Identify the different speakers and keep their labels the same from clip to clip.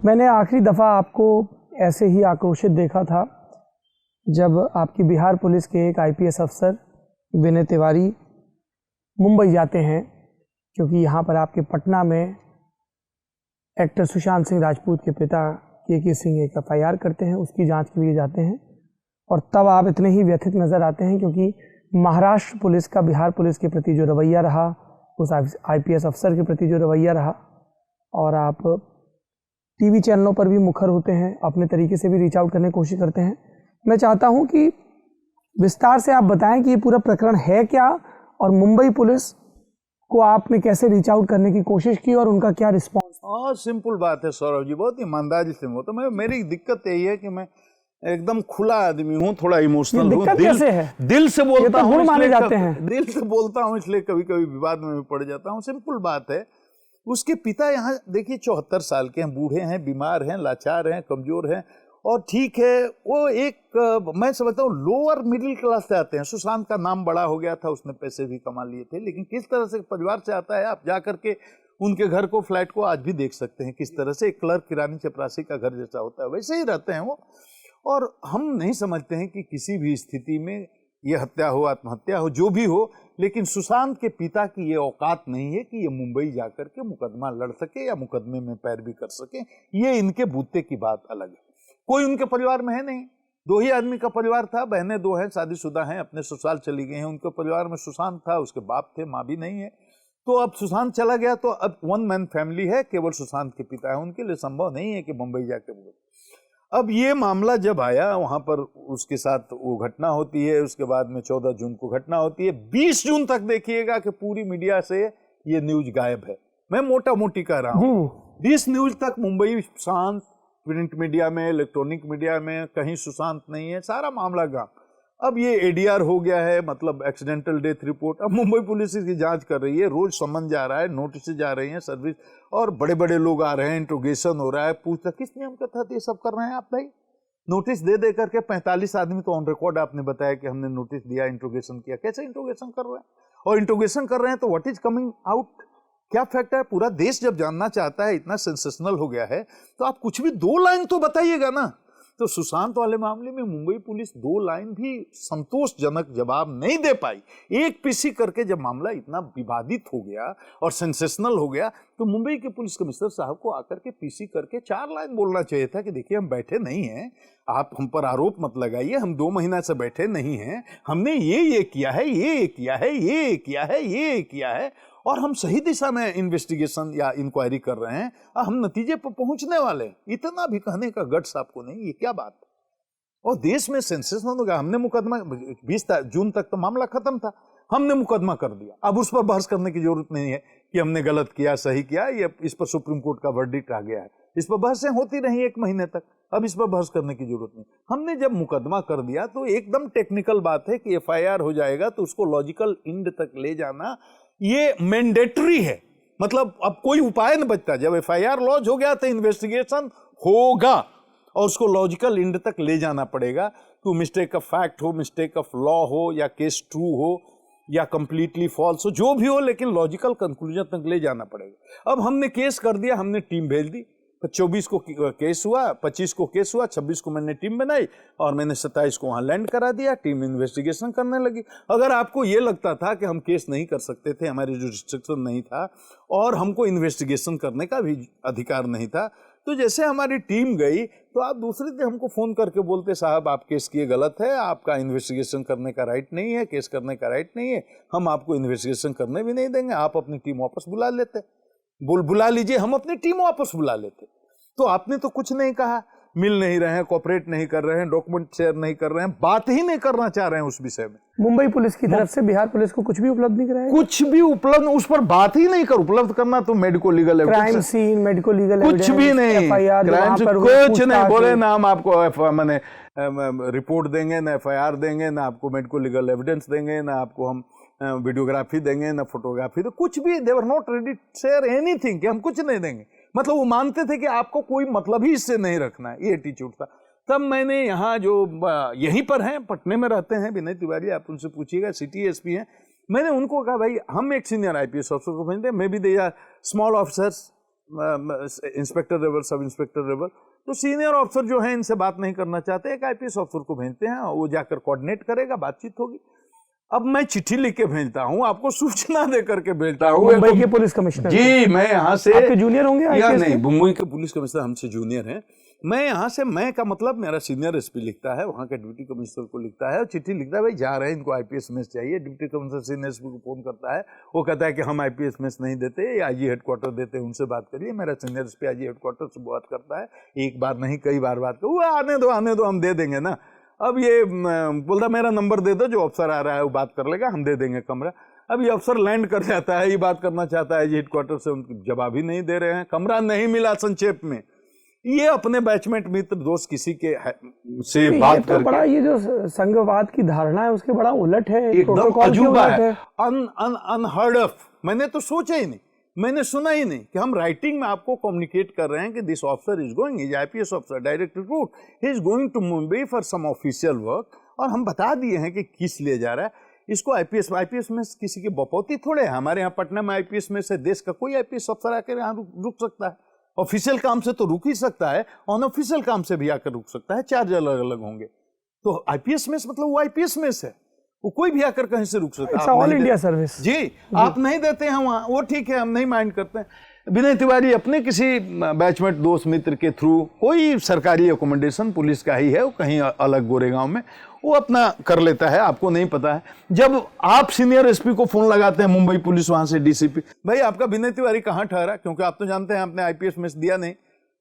Speaker 1: मैंने आखिरी दफ़ा आपको ऐसे ही आक्रोशित देखा था जब आपकी बिहार पुलिस के एक आईपीएस अफसर विनय तिवारी मुंबई जाते हैं, क्योंकि यहाँ पर आपके पटना में एक्टर सुशांत सिंह राजपूत के पिता के सिंह एक एफआईआर करते हैं, उसकी जांच के लिए जाते हैं। और तब आप इतने ही व्यथित नज़र आते हैं क्योंकि महाराष्ट्र पुलिस का बिहार पुलिस के प्रति जो रवैया रहा, उस आईपीएस अफसर के प्रति जो रवैया रहा, और आप टीवी चैनलों पर भी मुखर होते हैं, अपने तरीके से भी रीच आउट करने की कोशिश करते हैं। मैं चाहता हूं कि विस्तार से आप बताएं कि ये पूरा प्रकरण है क्या और मुंबई पुलिस को आपने कैसे रीच आउट करने की कोशिश की और उनका क्या रिस्पॉन्स।
Speaker 2: सिंपल बात है सौरभ जी, बहुत ईमानदारी से हो। तो मेरी दिक्कत यही है कि मैं एकदम खुला आदमी हूँ, थोड़ा इमोशनल हूँ, दिल से बोलता हूँ,
Speaker 1: माने जाते हैं,
Speaker 2: दिल से बोलता हूँ, इसलिए कभी कभी विवाद में भी पड़ जाता हूँ। सिंपल बात है, उसके पिता यहाँ देखिए 74 साल के हैं, बूढ़े हैं, बीमार हैं, लाचार हैं, कमजोर हैं, और ठीक है वो एक मैं समझता हूँ लोअर मिडिल क्लास से आते हैं। सुशांत का नाम बड़ा हो गया था, उसने पैसे भी कमा लिए थे, लेकिन किस तरह से परिवार से आता है आप जा करके उनके घर को, फ्लैट को आज भी देख सकते हैं किस तरह से एक क्लर्क किरानी चपरासी का घर जैसा होता है, वैसे ही रहते हैं वो। और हम नहीं समझते हैं कि किसी भी स्थिति में ये हत्या हो, आत्महत्या हो, जो भी हो, लेकिन सुशांत के पिता की ये औकात नहीं है कि ये मुंबई जाकर के मुकदमा लड़ सके या मुकदमे में पैरवी कर सके। ये इनके बूते की बात अलग है। कोई उनके परिवार में है नहीं, 2 ही आदमी का परिवार था, बहनें 2 हैं, शादीशुदा हैं, अपने ससुराल चली गई हैं। उनके परिवार में सुशांत था, उसके बाप थे, माँ भी नहीं है। तो अब सुशांत चला गया तो अब 1 मैन फैमिली है, केवल सुशांत के पिता है, उनके लिए संभव नहीं है कि मुंबई जाकर। अब ये मामला जब आया वहां पर उसके साथ वो घटना होती है, उसके बाद में 14 जून को घटना होती है। 20 जून तक देखिएगा कि पूरी मीडिया से ये न्यूज गायब है। मैं मोटा मोटी कह रहा हूँ, 20 न्यूज तक मुंबई शांत, प्रिंट मीडिया में, इलेक्ट्रॉनिक मीडिया में कहीं सुशांत नहीं है, सारा मामला गायब। अब ये एडीआर हो गया है, मतलब एक्सीडेंटल डेथ रिपोर्ट। अब मुंबई पुलिस इसकी जांच कर रही है, रोज समन जा रहा है, नोटिस जा रही हैं सर्विस, और बड़े बड़े लोग आ रहे हैं, इंट्रोगेशन हो रहा है, पूछता किस नियम के तहत ये सब कर रहे हैं आप भाई। नोटिस दे दे करके 45 आदमी तो ऑन रिकॉर्ड आपने बताया कि हमने नोटिस दिया, इंट्रोगेशन किया। कैसे इंट्रोगेशन कर रहे हैं? और इंट्रोगेशन कर रहे हैं तो व्हाट इज कमिंग आउट, क्या फैक्ट है? पूरा देश जब जानना चाहता है, इतना सेंसेशनल हो गया है, तो आप कुछ भी 2 लाइन तो बताइएगा ना। तो सुशांत वाले मामले में मुंबई पुलिस 2 लाइन भी संतोषजनक जवाब नहीं दे पाई। एक पीसी करके जब मामला इतना विवादित हो गया और सेंसेशनल हो गया, तो मुंबई के पुलिस कमिश्नर साहब को आकर के पीसी करके 4 लाइन बोलना चाहिए था कि देखिए हम बैठे नहीं हैं, आप हम पर आरोप मत लगाइए, हम 2 महीना से बैठे नहीं हैं, हमने ये किया है, ये किया है, ये किया है, ये किया है, और हम सही दिशा में इन्वेस्टिगेशन या इंक्वायरी कर रहे हैं, हम नतीजे पर पहुंचने वाले। इतना भी कहने का गट्स आपको नहीं, ये क्या बात है? और देश में सेंसेशन हो गया। हमने मुकदमा 20 जून तक तो मामला खत्म था, हमने मुकदमा कर दिया। अब उस पर बहस करने की जरूरत नहीं है कि हमने गलत किया, सही किया, ये इस पर सुप्रीम कोर्ट का वर्डिक्ट आ गया है। इस पर बहसें होती रही 1 महीने तक, अब इस पर बहस करने की जरूरत नहीं। हमने जब मुकदमा कर दिया तो एकदम टेक्निकल बात है कि एफआईआर हो जाएगा तो उसको लॉजिकल एंड तक ले जाना ये मैंडेटरी है, मतलब अब कोई उपाय नहीं बचता। जब एफआईआर लॉन्च हो गया तो इन्वेस्टिगेशन होगा और उसको लॉजिकल एंड तक ले जाना पड़ेगा। तो मिस्टेक ऑफ फैक्ट हो, मिस्टेक ऑफ लॉ हो, या केस ट्रू हो या कंप्लीटली फॉल्स हो, जो भी हो, लेकिन लॉजिकल कंक्लूजन तक ले जाना पड़ेगा। अब हमने केस कर दिया, हमने टीम भेज दी, 24 को केस हुआ, 25 को केस हुआ, 26 को मैंने टीम बनाई और मैंने 27 को वहां लैंड करा दिया। टीम इन्वेस्टिगेशन करने लगी। अगर आपको ये लगता था कि हम केस नहीं कर सकते थे, हमारी जो रिस्ट्रिक्शन नहीं था और हमको इन्वेस्टिगेशन करने का भी अधिकार नहीं था, तो जैसे हमारी टीम गई तो आप दूसरे दिन हमको फोन करके बोलते साहब आप केस किए गलत है, आपका इन्वेस्टिगेशन करने का राइट नहीं है, केस करने का राइट नहीं है, हम आपको इन्वेस्टिगेशन करने भी नहीं देंगे, आप अपनी टीम वापस बुला लेते, बुला लीजिए, हम अपनी टीम वापस बुला लेते। तो आपने तो कुछ नहीं कहा, मिल नहीं रहे हैं, कोऑपरेट नहीं कर रहे हैं, डॉक्यूमेंट शेयर नहीं कर रहे हैं, बात ही नहीं करना चाह रहे हैं उस विषय में।
Speaker 1: मुंबई पुलिस की तरफ से बिहार पुलिस को कुछ भी उपलब्ध नहीं कराया,
Speaker 2: कुछ भी उपलब्ध, उस पर बात ही नहीं कर। उपलब्ध करना तो medico legal
Speaker 1: crime scene, medico legal
Speaker 2: कुछ भी नहीं, क्राइम सीन कुछ नहीं बोले ना। हम आपको मैंने रिपोर्ट देंगे ना, एफआईआर देंगे ना, आपको मेडिको लीगल एविडेंस देंगे ना, आपको हम वीडियोग्राफी देंगे ना फोटोग्राफी, तो कुछ भी they were not ready share anything कि हम कुछ नहीं देंगे। मतलब वो मानते थे कि आपको कोई मतलब ही इससे नहीं रखना है, ये एटीट्यूड था। तब मैंने यहाँ जो यहीं पर हैं, पटने में रहते हैं, विनय तिवारी, आप उनसे पूछिएगा, सिटी एसपी हैं, मैंने उनको कहा भाई हम एक सीनियर आईपीएस ऑफिसर को भेजते हैं, maybe they are small officers, inspector level, sub inspector level, तो सीनियर ऑफिसर जो है इनसे बात नहीं करना चाहते, एक आईपीएस ऑफिसर को भेजते हैं, वो जाकर कोऑर्डिनेट करेगा, बातचीत होगी। अब मैं चिट्ठी लिख के भेजता हूँ, आपको सूचना दे करके भेजता हूँ।
Speaker 1: मुंबई के पुलिस कमिश्नर
Speaker 2: जी, मैं यहाँ से,
Speaker 1: आपके जूनियर होंगे
Speaker 2: या
Speaker 1: IPS
Speaker 2: नहीं,
Speaker 1: के?
Speaker 2: मुंबई के पुलिस कमिश्नर हमसे जूनियर हैं। मैं यहाँ से, मैं का मतलब मेरा सीनियर एसपी लिखता है, वहाँ के ड्यूटी कमिश्नर को लिखता है और चिट्ठी लिखता है, भाई जा रहे हैं, इनको आईपीएस मेस चाहिए। ड्यूटी कमिश्नर सीनियर एसपी को फोन करता है, वो कहता है कि हम आईपीएस मेस नहीं देते, आईजी हेडक्वार्टर देते हैं, उनसे बात करिए। मेरा सीनियर एसपी आईजी हेडक्वार्टर से बात करता है, एक बार नहीं कई बार बात कर, वो आने दो हम दे देंगे ना। अब ये बोलता मेरा नंबर दे दो, जो अफसर आ रहा है वो बात कर लेगा, हम दे देंगे कमरा। अब ये अफसर लैंड कर जाता है, ये बात करना चाहता है, ये हेडक्वार्टर से उनकी जवाब ही नहीं दे रहे हैं, कमरा नहीं मिला। संक्षेप में ये अपने बैचमेट मित्र दोस्त किसी के से बात करके,
Speaker 1: बड़ा ये जो संघवाद की धारणा है उसके बड़ा उलट है,
Speaker 2: एकदम अजूबा है, अनहर्ड ऑफ। मैंने तो सोचा ही नहीं, मैंने सुना ही नहीं कि हम राइटिंग में आपको कम्युनिकेट कर रहे हैं कि this officer is going, is IPS officer direct recruit, he is going to Mumbai for some official work, और हम बता दिए हैं कि किस लिए जा रहा है। इसको आईपीएस में किसी की बपौती थोड़े है। हमारे यहाँ पटना में आईपीएस में से देश का कोई आईपीएस अफसर आकर यहाँ रुक सकता है। ऑफिशियल काम से तो रुक ही सकता है, अनऑफिशियल काम से भी आकर रुक सकता है, चार्ज अलग अलग होंगे। तो आईपीएस में मतलब वो आईपीएस में से वो कोई भी आकर कहीं से रुक सकता है।
Speaker 1: ऑल इंडिया सर्विस
Speaker 2: जी, आप नहीं देते हैं वहाँ, वो ठीक है, हम नहीं माइंड करते हैं। विनय तिवारी अपने किसी बैचमेट दोस्त मित्र के थ्रू कोई सरकारी अकोमोडेशन पुलिस का ही है, वो कहीं अलग गोरेगांव में, वो अपना कर लेता है, आपको नहीं पता है। जब आप सीनियर एसपी को फोन लगाते हैं मुंबई पुलिस, वहां से डीसीपी, भाई आपका विनय तिवारी कहाँ ठहरा, क्योंकि आप तो जानते हैं आपने आईपीएस में दिया नहीं,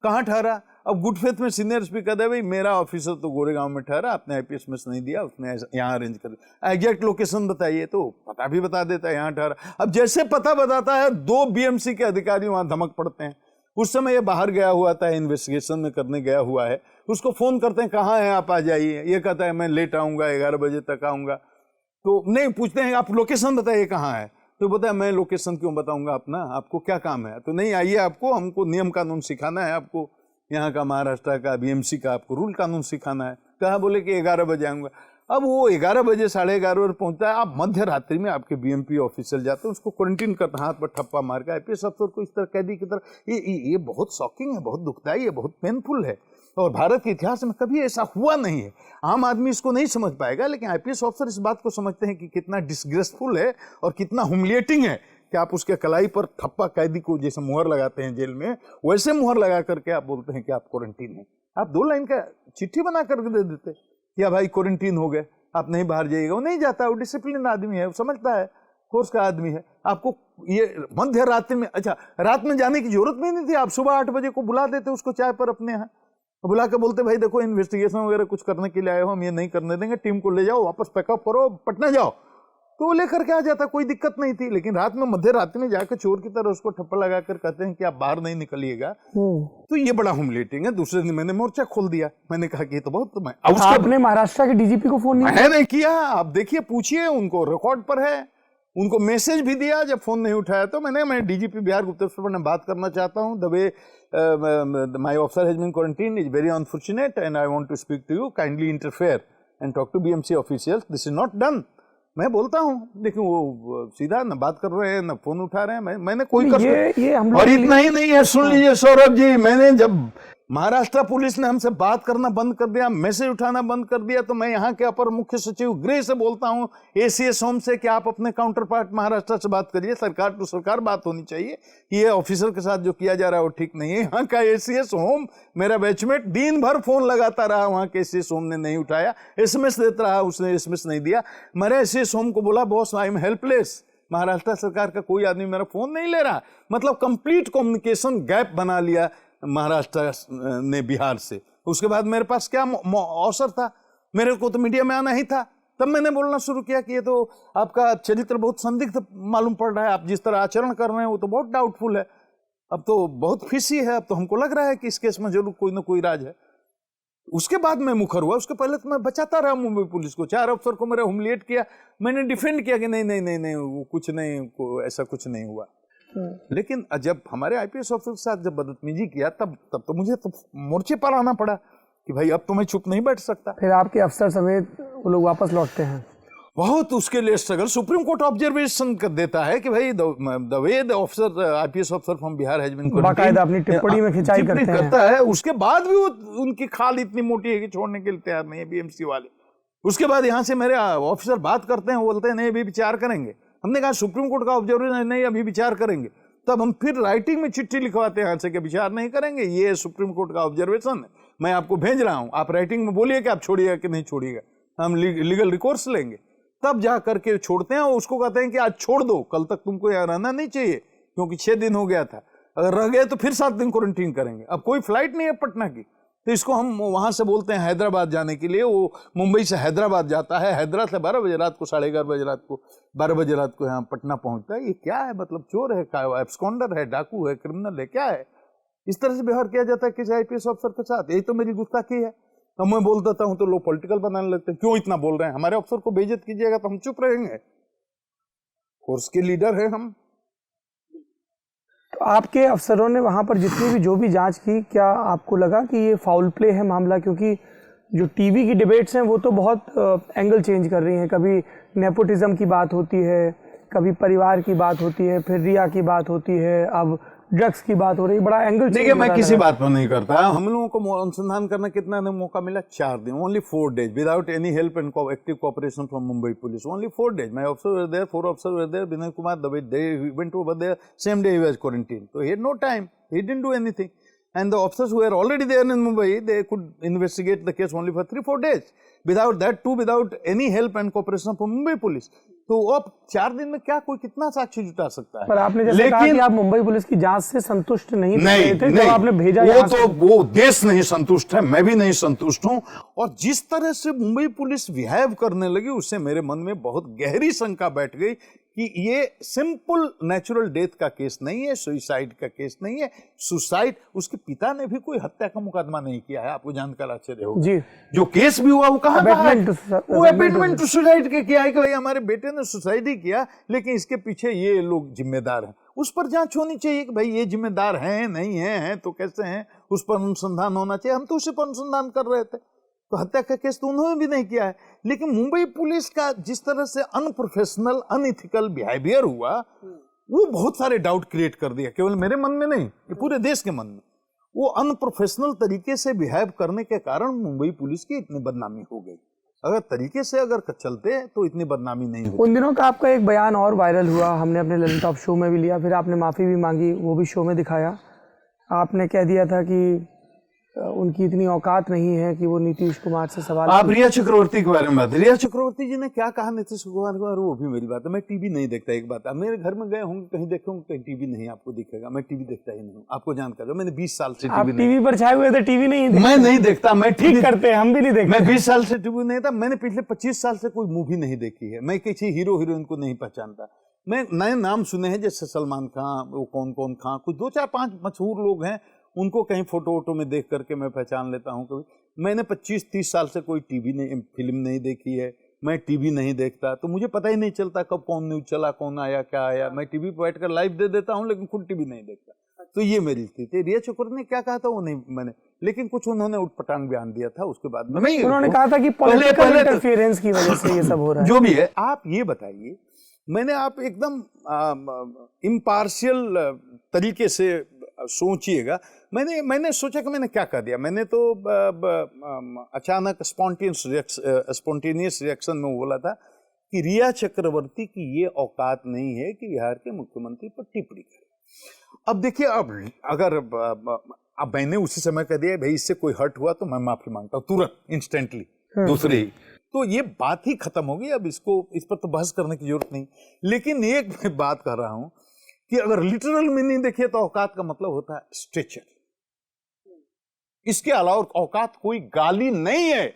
Speaker 2: कहाँ ठहरा। अब गुड फेथ में सीनियर एसपी कहता है भाई मेरा ऑफिसर तो गोरेगांव में ठहरा, आपने आईपीएस में नहीं दिया, उसने यहाँ अरेंज कर दिया, एग्जैक्ट लोकेशन बताइए, तो पता भी बता देता है यहाँ ठहरा। अब जैसे पता बताता है, 2 बीएमसी के अधिकारी वहां धमक पड़ते हैं। उस समय ये बाहर गया हुआ था, इन्वेस्टिगेशन में करने गया हुआ है, उसको फोन करते हैं कहाँ है आप, आ जाइए। ये कहता है मैं लेट आऊंगा, 11 बजे तक आऊंगा। तो नहीं, पूछते हैं आप लोकेशन बताइए कहाँ है, तो बताया मैं लोकेशन क्यों बताऊंगा अपना, आपको क्या काम है। तो नहीं, आइए, आपको हमको नियम कानून सिखाना है, आपको यहाँ का महाराष्ट्र का बीएमसी का आपको रूल कानून सिखाना है। कहा, बोले कि 11 बजे आऊंगा। अब वो 11 बजे 11:30 बजे पहुंचता है, आप मध्य रात्रि में आपके बीएमपी ऑफिसर जाते हैं, उसको क्वारंटीन करते, हाथ पर ठप्पा मार के आईपीएस अफसर को इस तरह कैदी की तरह। ये बहुत शॉकिंग है, बहुत दुखदाई है, बहुत पेनफुल है, और भारत के इतिहास में कभी ऐसा हुआ नहीं है। आम आदमी इसको नहीं समझ पाएगा, लेकिन आईपीएस ऑफिसर इस बात को समझते हैं कि कितना डिसग्रेसफुल है और कितना ह्यूमिलिएटिंग है कि आप उसके कलाई पर ठप्पा, कैदी को जैसे मुहर लगाते हैं जेल में, वैसे मुहर लगा करके आप बोलते हैं कि आप क्वारंटीन हैं। आप 2 लाइन का चिट्ठी बना करके दे देते या भाई क्वारंटीन हो गए, आप नहीं बाहर जाइएगा। वो नहीं जाता, वो डिसिप्लिन आदमी है, वो समझता है, फोर्स का आदमी है। आपको ये मध्य रात्रि में, अच्छा रात में जाने की जरूरत भी नहीं थी, आप सुबह 8 बजे को बुला देते उसको चाय पर अपने यहाँ, बुला के बोलते भाई देखो इन्वेस्टिगेशन वगैरह कुछ करने के लिए आए हो, हम ये नहीं करने देंगे, टीम को ले जाओ, वापस पैकअप करो, पटना जाओ, तो वो लेकर के आ जाता, कोई दिक्कत नहीं थी। लेकिन रात में मध्य रात्रि में जाकर चोर की तरह उसको ठप्पा लगाकर कहते हैं कि आप बाहर नहीं निकलिएगा, तो ये बड़ा ह्यूमिलिएटिंग है। दूसरे दिन मैंने मोर्चा खोल दिया, मैंने कहा कि ये तो बहुत,
Speaker 1: आपने महाराष्ट्र के डीजीपी को फोन
Speaker 2: नहीं किया, आप देखिए, पूछिए उनको, रिकॉर्ड पर है, उनको मैसेज भी दिया, जब फोन नहीं उठाया तो मैं डीजीपी बिहार गुप्तेश्वर ने बात करना चाहता हूं, the way my officer has been quarantined is very unfortunate and I want to speak to you, kindly interfere and talk to BMC officials, this is not done. मैं बोलता हूँ, लेकिन वो सीधा न बात कर रहे हैं न फोन उठा रहे हैं। मैंने कोई और इतना ही नहीं है, सुन लीजिए सौरभ जी, मैंने जब महाराष्ट्र पुलिस ने हमसे बात करना बंद कर दिया, मैसेज उठाना बंद कर दिया, तो मैं यहाँ के अपर मुख्य सचिव गृह से बोलता हूँ, एसीएस होम से, कि आप अपने काउंटर पार्ट महाराष्ट्र से बात करिए, सरकार टू सरकार बात होनी चाहिए कि ये ऑफिसर के साथ जो किया जा रहा है वो ठीक नहीं है। यहाँ का एसीएस होम, मेरा बैचमेट दिन भर फोन लगाता रहा, वहाँ के एसीएस होम ने नहीं उठाया, एसएमएस देता रहा, उसने एसएमएस नहीं दिया। मेरा एसीएस होम को बोला boss I am helpless, Maharashtra सरकार का कोई आदमी मेरा फोन नहीं ले रहा। मतलब कंप्लीट कम्युनिकेशन गैप बना लिया महाराष्ट्र ने बिहार से। उसके बाद मेरे पास क्या अवसर था, मेरे को तो मीडिया में आना ही था। तब मैंने बोलना शुरू किया कि ये तो आपका चरित्र बहुत संदिग्ध मालूम पड़ रहा है, आप जिस तरह आचरण कर रहे हैं वो तो बहुत डाउटफुल है, अब तो बहुत फिशी है, अब तो हमको लग रहा है कि इस केस में जरूर कोई ना कोई राज है। उसके बाद मैं मुखर हुआ, उसके पहले तो मैं बचाता रहा मुंबई पुलिस को, 4 अफसर को मेरा हुमिलिएट किया, मैंने डिफेंड किया कि नहीं नहीं नहीं नहीं वो कुछ नहीं, ऐसा कुछ नहीं हुआ। लेकिन जब हमारे आईपीएस ऑफिसर के साथ जब बदतमीजी किया, तब तो मुझे तो मोर्चे पर आना पड़ा कि भाई अब तो मैं चुप नहीं बैठ सकता।
Speaker 1: फिर आपके अफसर समेत वो लोग वापस लौटते हैं?
Speaker 2: बहुत उसके लिए स्ट्रगल, सुप्रीम कोर्ट ऑब्जर्वेशन कर देता है कि by the way the officer IPS officer from Bihar has been
Speaker 1: बाकायदा अपनी टिप्पणी में खिंचाई
Speaker 2: करता है, उसके बाद भी वो उनकी खाल इतनी मोटी है कि छोड़ने के लिए तैयार नहीं है बीएमसी वाले। उसके बाद यहाँ से मेरे ऑफिसर बात करते हैं, बोलते हैं नहीं अभी विचार करेंगे। हमने कहा सुप्रीम कोर्ट का ऑब्जर्वेशन नहीं, अभी विचार करेंगे। तब हम फिर राइटिंग में चिट्ठी लिखवाते हैं यहाँ से कि विचार नहीं करेंगे, ये सुप्रीम कोर्ट का ऑब्जर्वेशन है, मैं आपको भेज रहा हूँ, आप राइटिंग में बोलिए कि आप छोड़िएगा कि नहीं छोड़िएगा, हम लीगल रिकोर्स लेंगे। तब जा करके छोड़ते हैं और उसको कहते हैं कि आज छोड़ दो, कल तक तुमको यहाँ रहना नहीं चाहिए क्योंकि 6 दिन हो गया था, अगर रह गए तो फिर 7 दिन क्वारंटीन करेंगे। अब कोई फ्लाइट नहीं है पटना की, तो इसको हम वहां से बोलते हैं हैदराबाद जाने के लिए। वो मुंबई से हैदराबाद जाता है, हैदराबाद से 12 बजे रात को, 11:30 बजे रात को, 12 बजे रात को यहाँ पटना पहुंचता है। ये क्या है, मतलब चोर है, एब्सकॉन्डर है, डाकू है, क्रिमिनल है, क्या है? इस तरह से व्यवहार किया जाता है किसी आईपीएस अफसर के साथ। यही तो मेरी गुस्ताखी है। तो मैं बोल देता हूं तो लोग पॉलिटिकल बनाने लगते हैं, क्यों इतना बोल रहे हैं, हमारे अफसर को बेइज्जत कीजिएगा तो हम चुप रहेंगे, कोर्स के लीडर है हम।
Speaker 1: तो आपके अफसरों ने वहां पर जितनी भी जो भी जांच की, क्या आपको लगा कि ये फाउल प्ले है मामला? क्योंकि जो टीवी की डिबेट्स हैं वो तो बहुत एंगल चेंज कर रही हैं, कभी नेपोटिज्म की बात होती है, कभी परिवार की बात होती है, फिर रिया की बात होती है, अब ड्रग्स की बात हो रही है, बड़ा एंगल।
Speaker 2: देखिए मैं किसी बात पर नहीं करता। हम लोगों को अनुसंधान करना कितना मौका मिला? 4 दिन, only 4 days without any help and active cooperation from Mumbai police, only 4 days। My officer were there, 4 officer were there, Vinay Kumar Dave they went over there, same day he was quarantine, so he had no time, he didn't do anything, and the officers who were already there in Mumbai, they could investigate the case only for 3-4 days, without that too, without any help and cooperation from Mumbai police। तो अब 4 दिन में क्या कोई कितना साक्ष्य जुटा सकता है?
Speaker 1: पर आपने जैसे कहा कि आप मुंबई पुलिस की जांच से संतुष्ट नहीं थे, तो आपने भेजा
Speaker 2: वो तो वो देश नहीं संतुष्ट है, मैं भी नहीं संतुष्ट हूं। और जिस तरह से मुंबई पुलिस बिहेव करने लगी उससे मेरे मन में बहुत गहरी शंका बैठ गई कि ये सिंपल नेचुरल डेथ का केस नहीं है, सुसाइड का केस नहीं है। सुसाइड, उसके पिता ने भी कोई हत्या का मुकदमा नहीं किया है, आपको जानकर आश्चर्य होगा जी। जो केस भी हुआ वो कहाँ वो अबेटमेंट टू सुसाइड के किया है कि भाई हमारे बेटे ने सुसाइड ही किया, लेकिन इसके पीछे ये लोग जिम्मेदार हैं। उस पर जांच होनी चाहिए कि भाई ये जिम्मेदार हैं नहीं हैं तो कैसे हैं, उस पर अनुसंधान होना चाहिए। हम तो उसी पर अनुसंधान कर रहे थे। तो हत्या का केस तो उन्होंने भी नहीं किया है। लेकिन मुंबई पुलिस का जिस तरह से अनप्रोफेशनल अनइथिकल बिहेवियर हुआ, वो बहुत सारे डाउट क्रिएट कर दिया, केवल मेरे मन में नहीं, ये पूरे देश के मन में। वो अनप्रोफेशनल तरीके से बिहेव करने के कारण मुंबई पुलिस की इतनी बदनामी हो गई। अगर तरीके से अगर चलते तो इतनी बदनामी नहीं होती।
Speaker 1: उन दिनों का आपका एक बयान और वायरल हुआ, हमने अपने ललन टॉप शो में भी लिया, फिर आपने माफ़ी भी मांगी, वो भी शो में दिखाया। आपने कह दिया था कि उनकी इतनी औकात नहीं है कि वो नीतीश कुमार से सवाल।
Speaker 2: आप रिया चक्रवर्ती के बारे में बात, रिया चक्रवर्ती जी ने क्या कहा नीतीश कुमार के बारे में, वो भी मेरी बात है। मैं टीवी नहीं देखता, एक बात, आप मेरे घर में गए होंगे कहीं देखे होंगे, कहीं टीवी नहीं आपको दिखेगा। मैं टीवी देखता ही नहीं, आपको जानकर, मैंने 20 साल से
Speaker 1: टीवी पर छाए हुए थे, टीवी नहीं,
Speaker 2: मैं नहीं देखता। मैं
Speaker 1: ठीक करते हैं, हम भी नहीं देखते।
Speaker 2: मैं 20 साल से टीवी नहीं था। मैंने पिछले 25 साल से कोई मूवी नहीं देखी है। मैं किसी हीरो हीरोइन को नहीं पहचानता। मैं नए नाम सुने हैं जैसे सलमान खान, वो कौन खां, कुछ 2-4-5 मशहूर लोग हैं, उनको कहीं फोटो वोटो में देख करके मैं पहचान लेता हूँ। कभी मैंने 25-30 साल से कोई टीवी नहीं, फिल्म नहीं देखी है। मैं टीवी नहीं देखता, तो मुझे पता ही नहीं चलता कब कौन न्यूज चला, कौन आया, क्या आया। मैं टीवी पर बैठकर लाइव दे देता हूँ, लेकिन खुद टीवी नहीं देखता। तो ये मेरी स्थिति। रिया चक्रवर्ती ने क्या कहा था वो नहीं मैंने, लेकिन कुछ उन्होंने उटपटांग बयान दिया था। उसके बाद में
Speaker 1: उन्होंने कहा था कि पॉलिटिकल इंटरफेरेंस की वजह से ये सब हो रहा है।
Speaker 2: जो भी है, आप ये बताइए, मैंने आप एकदम इम्पार्शियल तरीके से सोचिएगा। मैंने सोचा कि मैंने क्या कर दिया। मैंने तो अचानक स्पॉन्टेनियस रिएक्शन में बोला था कि रिया चक्रवर्ती की ये औकात नहीं है कि बिहार के मुख्यमंत्री पर टिप्पणी करे। अब देखिए, अब मैंने उसी समय कह दिया भाई इससे कोई हर्ट हुआ तो मैं माफी मांगता हूँ तुरंत, इंस्टेंटली, दूसरी, तो ये बात ही खत्म होगी। अब इस पर तो बहस करने की जरूरत नहीं। लेकिन एक मैं बात कर रहा हूं कि अगर लिटरल मीनिंग देखिए तो औकात का मतलब होता है स्टेचर। इसके अलावा औकात कोई गाली नहीं है।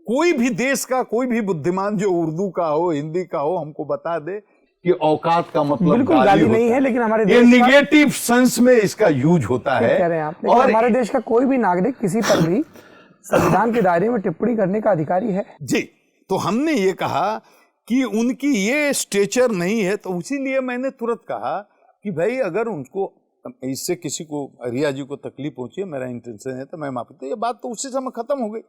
Speaker 2: कोई भी देश का कोई भी बुद्धिमान जो उर्दू का हो, हिंदी का हो, हमको बता दे कि औकात का मतलब
Speaker 1: बिल्कुल गाली नहीं है। लेकिन हमारे
Speaker 2: ये निगेटिव सेंस में इसका यूज होता है।
Speaker 1: कह रहे हैं आप, और हमारे देश का कोई भी नागरिक किसी पर भी संविधान के दायरे में टिप्पणी करने का अधिकारी है
Speaker 2: जी। तो हमने ये कहा कि उनकी ये स्टेचर नहीं है, तो इसीलिए मैंने तुरंत कहा कि भाई अगर उनको इससे किसी को, रिया जी को तकलीफ पहुंची है, मेरा इंटेंशन है तो मैं माफी, तो ये बात तो उसी समय खत्म हो गई।